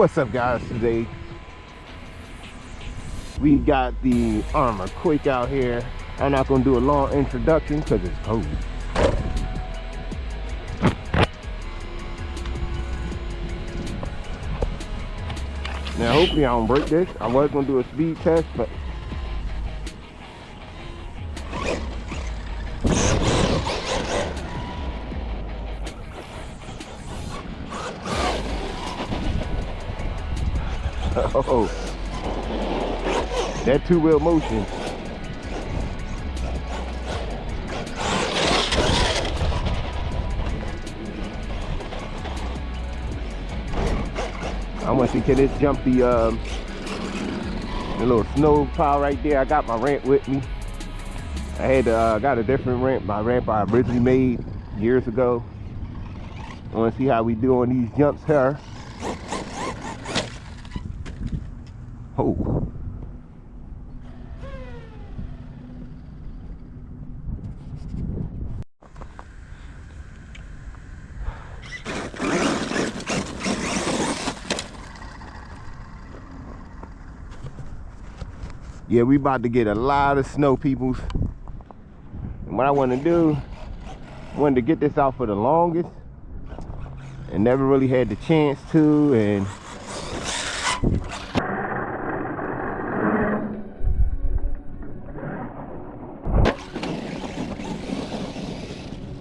What's up, guys? Today we got the Arrma Quake out here. I'm not gonna do a long introduction because it's cold. Now hopefully I don't break this. I was gonna do a speed test, but oh, that two-wheel motion. I want to see, can this jump the little snow pile right there? I got my ramp with me. I had got a different ramp. My ramp I originally made years ago. I want to see how we do on these jumps here. Oh. Yeah, we about to get a lot of snow, peoples. And what I want to do, I wanted to get this out for the longest and never really had the chance to. And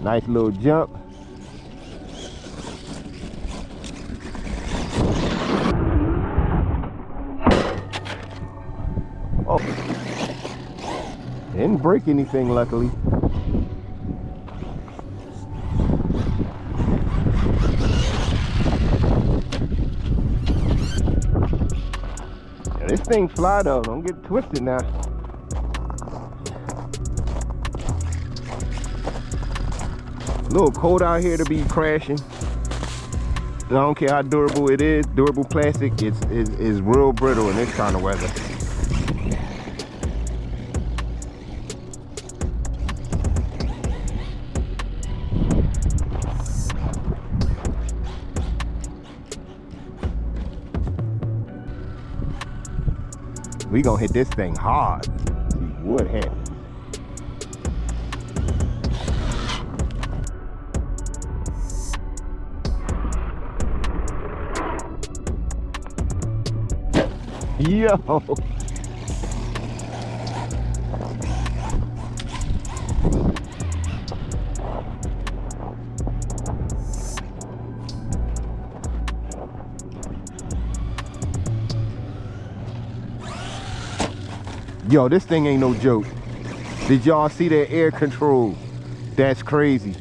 nice little jump. Oh, didn't break anything, luckily. Yeah, this thing fly though, don't get twisted now. A little cold out here to be crashing. I don't care how durable it is. Durable plastic is real brittle in this kind of weather. We gonna hit this thing hard. See what happens. Yo. Yo, this thing ain't no joke. Did y'all see that air control? That's crazy.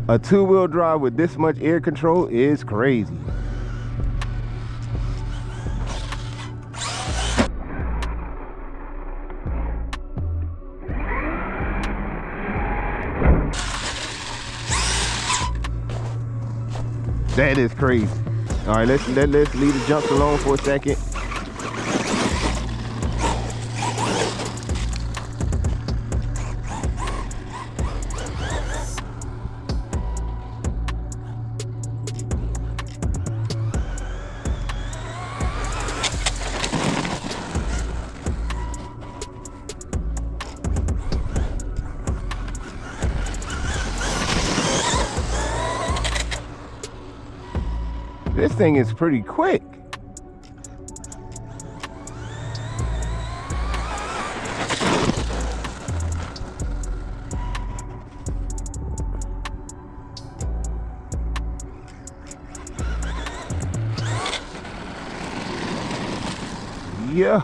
A two-wheel drive with this much air control is crazy. That is crazy. All right, let's leave the jumps alone for a second. This thing is pretty quick. Yo.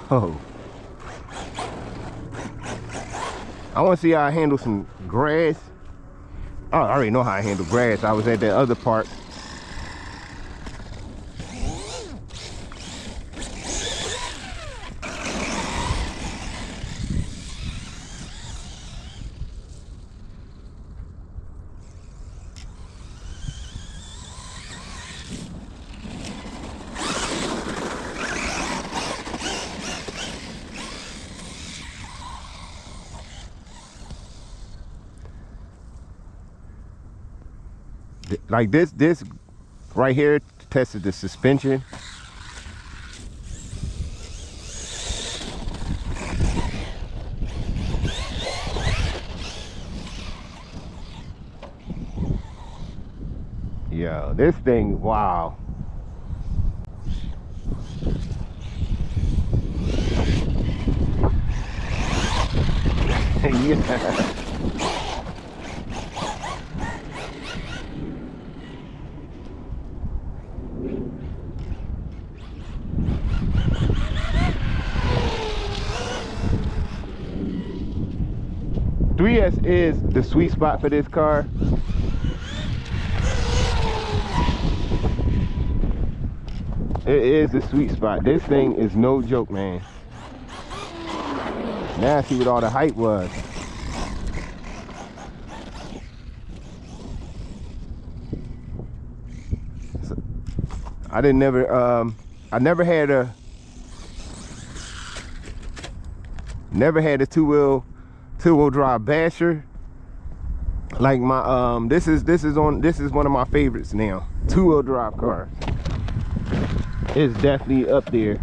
I want to see how I handle some grass. I already know how I handle grass. I was at that other part. Like this right here tested the suspension. Yo, this thing, wow. Yeah. .3S is the sweet spot for this car. It is the sweet spot. This thing is no joke, man. Now I see what all the hype was. So, I never had a two-wheel drive basher. Like my this is one of my favorites now. Two-wheel drive cars. It's definitely up there.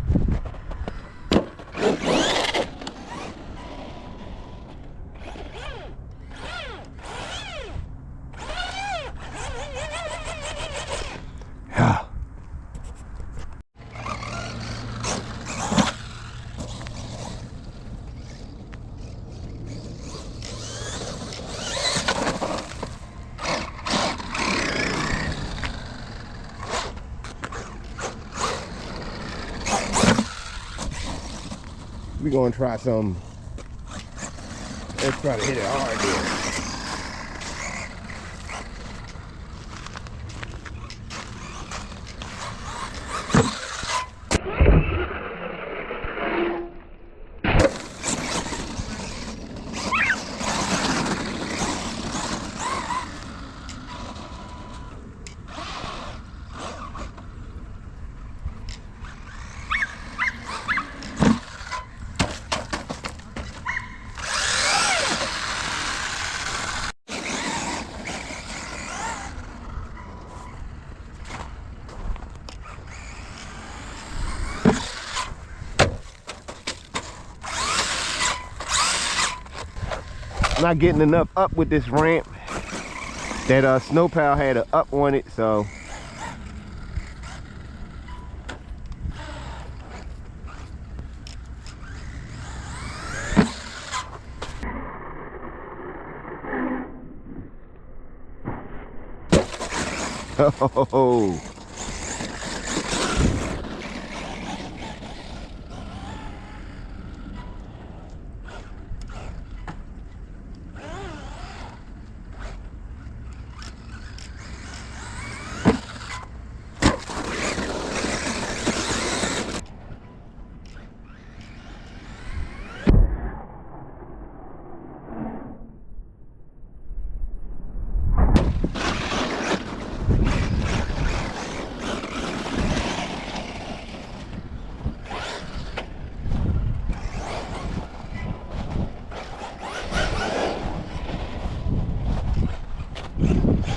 We're gonna try some. Let's try to hit it hard here. Not getting enough up with this ramp. That snowplow had a up on it, so oh.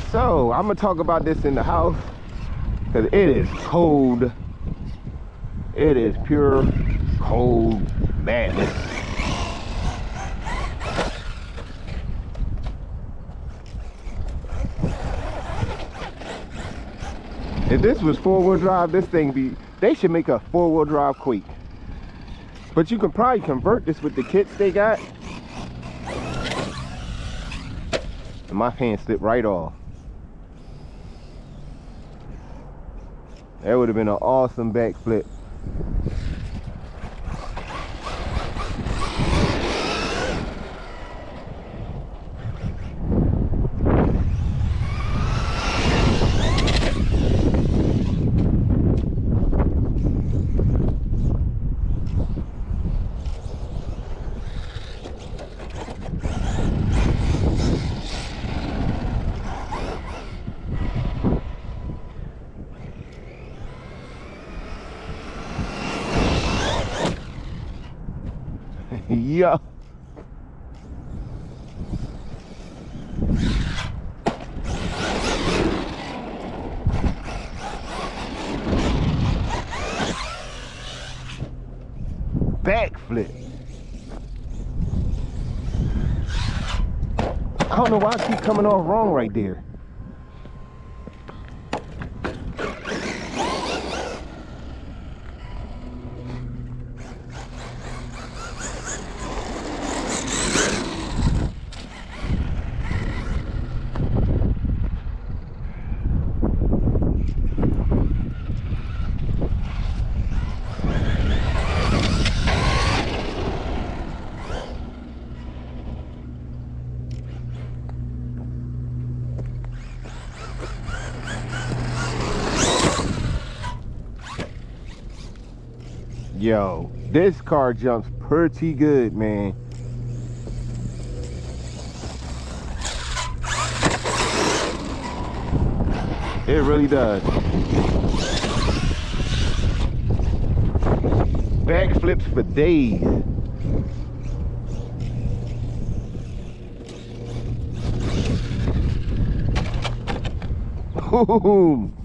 So I'm gonna talk about this in the house because it is cold. It is pure cold madness. If this was four-wheel drive, they should make a four-wheel drive Quake. But you can probably convert this with the kits they got. And my pants slipped right off. That would have been an awesome backflip. Yeah. backflip. I don't know why I keep coming off wrong right there. Yo, this car jumps pretty good, man. It really does. Backflips for days. Boom.